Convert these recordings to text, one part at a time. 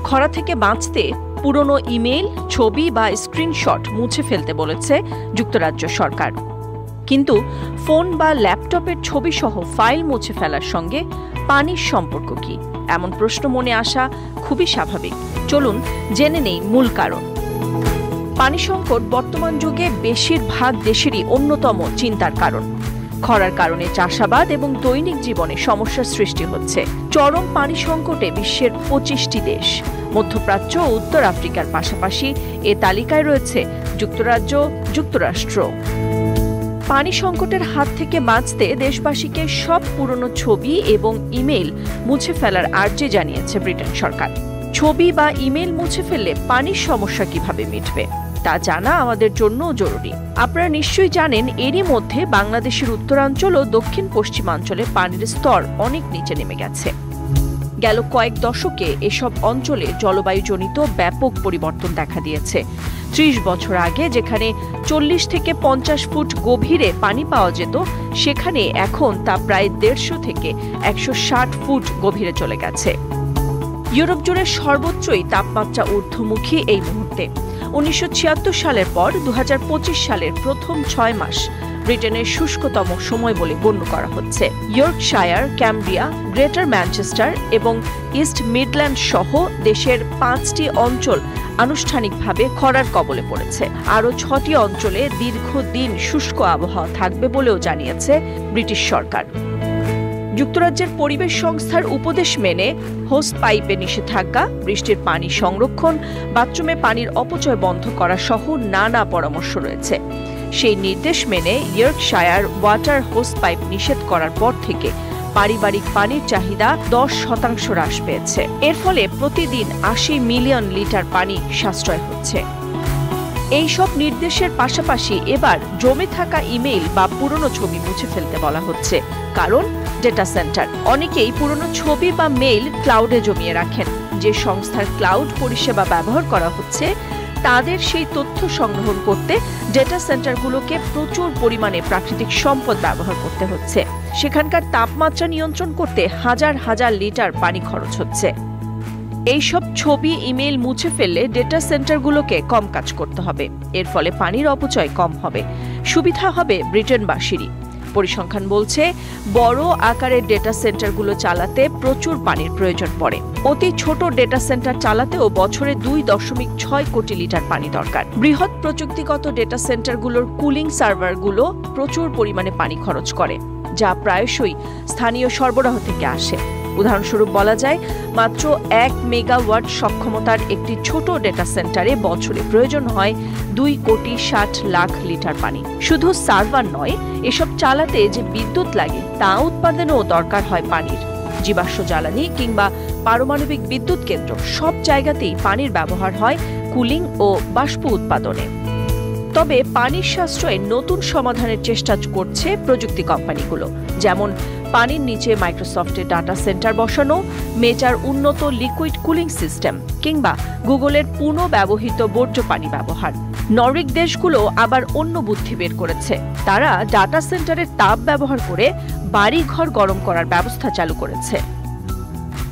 খরা থেকে বাঁচতে পুরনো ইমেইল, ছবি বা স্ক্রিনশট মুছে ফেলতে বলেছে যুক্তরাজ্য সরকার। কিন্তু ফোন বা ল্যাপটপের ছবি সহ ফাইল মুছে ফেলার সঙ্গে পানির সম্পর্ক কি? এমন প্রশ্ন মনে আসা খুবই স্বাভাবিক। চলুন জেনে নেই মূল কারণ। পানি সংকট বর্তমান যুগে বেশিরভাগ দেশেরই অন্যতম চিন্তার কারণ। খরার কারণে চাষাবাদ এবং দৈনিক জীবনে সমস্যার সৃষ্টি হচ্ছে। চরম পানি সংকটে বিশ্বের 25টি দেশ, মধ্যপ্রাচ্য ও উত্তর আফ্রিকার পাশাপাশি এ তালিকায় রয়েছে যুক্তরাজ্য, যুক্তরাষ্ট্র। পানি সংকটের হাত থেকে বাঁচতে দেশবাসীকে সব পুরনো ছবি এবং ইমেইল মুছে ফেলার আর্জি জানিয়েছে ব্রিটেন সরকার। ছবি বা ইমেইল মুছে ফেললে পানির সমস্যা কিভাবে মিটবে তা জানা আমাদের জন্য জরুরি। আপনারা নিশ্চয়ই জানেন, এরই মধ্যে বাংলাদেশের উত্তরাঞ্চল ও দক্ষিণ পশ্চিমাঞ্চলে পানির স্তর অনেক নিচে নেমে গেছে। গেল কয়েক দশকে এসব অঞ্চলে জলবায়ুজনিত ব্যাপক পরিবর্তন দেখা দিয়েছে। 30 বছর আগে যেখানে 40 থেকে 50 ফুট গভীরে পানি পাওয়া যেত, সেখানে এখন তা প্রায় 150 থেকে 160 ফুট গভীরে চলে গেছে। ইউরোপ জুড়ে সর্বত্রই তাপমাত্রা ঊর্ধ্বমুখী এই মুহূর্তে। 1976 সালের পর 2025 সালের প্রথম 6 মাস ব্রিটেনের শুষ্কতম সময় বলে গণ্য করা হচ্ছে। ইয়র্কশায়ার, ক্যামব্রিয়া, গ্রেটার ম্যানচেস্টার এবং ইস্ট মিডল্যান্ড সহ দেশের 5টি অঞ্চল আনুষ্ঠানিকভাবে খরার কবলে পড়েছে। আরও 6টি অঞ্চলে দীর্ঘদিন শুষ্ক আবহাওয়া থাকবে বলেও জানিয়েছে ব্রিটিশ সরকার। যুক্তরাজ্যের পরিবেশ সংস্থার উপদেশ মেনে হোস পাইপে নিষেধাজ্ঞা, বৃষ্টির পানি সংরক্ষণ, বাথরুমে পানির অপচয় বন্ধ করা সহ নানা পরামর্শ রয়েছে। সেই নির্দেশ মেনে ইয়র্কশায়ার ওয়াটার হোস পাইপ নিষেধ করার পর থেকে পারিবারিক পানির চাহিদা 10% হ্রাস পেয়েছে। এর ফলে প্রতিদিন 80 মিলিয়ন লিটার পানি সাশ্রয় হচ্ছে। এই সব নির্দেশের পাশাপাশি এবার জমে থাকা ইমেইল বা পুরনো ছবি মুছে ফেলতে বলা হচ্ছে। কারণ ডেটা সেন্টার। অনেকেই পুরনো ছবি বা মেইল ক্লাউডে জমিয়ে রাখেন। যে সংস্থার ক্লাউড পরিষেবা ব্যবহার করা হচ্ছে, তাদের সেই তথ্য সংগ্রহণ করতে ডেটা সেন্টারগুলোকে প্রচুর পরিমাণে প্রাকৃতিক সম্পদ ব্যবহার করতে হচ্ছে। সেখানকার তাপমাত্রা নিয়ন্ত্রণ করতে হাজার হাজার লিটার পানি খরচ হচ্ছে। এইসব ছবি, ইমেইল মুছে ফেললে ডেটা সেন্টারগুলোকে কম কাজ করতে হবে। এর ফলে পানির অপচয় কম হবে, সুবিধা হবে ব্রিটেনবাসীরই। পরিসংখ্যান বলছে, বড় আকারের ডেটা সেন্টারগুলো চালাতে প্রচুর পানির প্রয়োজন পড়ে। অতি ছোট ডেটা সেন্টার চালাতেও বছরে 2.6 কোটি লিটার পানি দরকার। বৃহৎ প্রযুক্তিগত ডেটা সেন্টারগুলোর কুলিং সার্ভারগুলো প্রচুর পরিমাণে পানি খরচ করে, যা প্রায়শই স্থানীয় সরবরাহ থেকে আসে। উদাহরণস্বরূপ বলা যায়, মাত্র 1 মেগাওয়াট সক্ষমতার একটি ছোট ডেটা সেন্টারে বছরে প্রয়োজন হয় 2,60,00,000 লিটার পানি। শুধু সার্ভার নয়, এসব চালাতে যে বিদ্যুৎ লাগে তা উৎপাদনেও দরকার হয় পানির। জীবাশ্ম জ্বালানি কিংবা পারমাণবিক বিদ্যুৎ কেন্দ্র, সব জায়গাতেই পানির ব্যবহার হয় কুলিং ও বাষ্প উৎপাদনে। তবে পানির সাশ্রয়ে নতুন সমাধানের চেষ্টা করছে প্রযুক্তি কোম্পানিগুলো, যেমন পানির নিচে মাইক্রোসফটের ডাটা সেন্টার বসানো, মেটার উন্নত লিকুইড কুলিং সিস্টেম কিংবা গুগলের পুনঃব্যবহৃত বর্জ্য পানি ব্যবহার। নর্ডিক দেশগুলো আবার অন্য বুদ্ধি বের করেছে। তারা ডাটা সেন্টারের তাপ ব্যবহার করে বাড়ি ঘর গরম করার ব্যবস্থা চালু করেছে।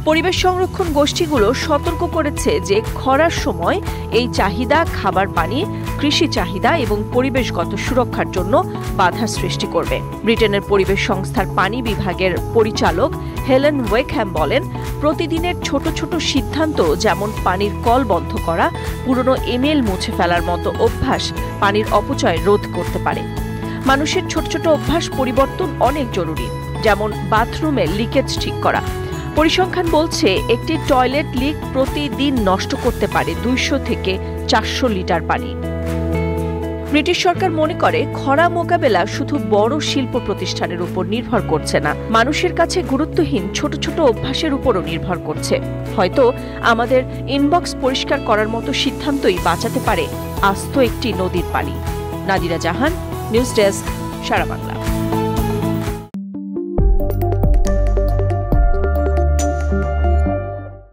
পরিবেশ সংরক্ষণ গোষ্ঠীগুলো সতর্ক করেছে যে খরার সময় এই চাহিদা খাবার পানি, কৃষি চাহিদা এবং পরিবেশগত সুরক্ষার জন্য বাধার সৃষ্টি করবে। ব্রিটেনের পরিবেশ সংস্থার পানি বিভাগের পরিচালক হেলেন ওয়েকহ্যাম বলেন, প্রতিদিনের ছোট ছোট সিদ্ধান্ত, যেমন পানির কল বন্ধ করা, পুরনো ইমেইল মুছে ফেলার মতো অভ্যাস পানির অপচয় রোধ করতে পারে। মানুষের ছোট ছোট অভ্যাস পরিবর্তন অনেক জরুরি, যেমন বাথরুমে লিকেজ ঠিক করা। পরিসংখ্যান বলছে, একটি টয়লেট লিক প্রতিদিন নষ্ট করতে পারে 200 থেকে 400 লিটার পানি। ব্রিটিশ সরকার মনে করে, খরা মোকাবেলা শুধু বড় শিল্প প্রতিষ্ঠানের উপর নির্ভর করছে না, মানুষের কাছে গুরুত্বহীন ছোট ছোট অভ্যাসের উপরও নির্ভর করছে। হয়তো আমাদের ইনবক্স পরিষ্কার করার মতো সিদ্ধান্তই বাঁচাতে পারে আস্ত একটি নদীর পানি। নাদিরা জাহান, নিউজ ডেস্ক, সারা বাংলা।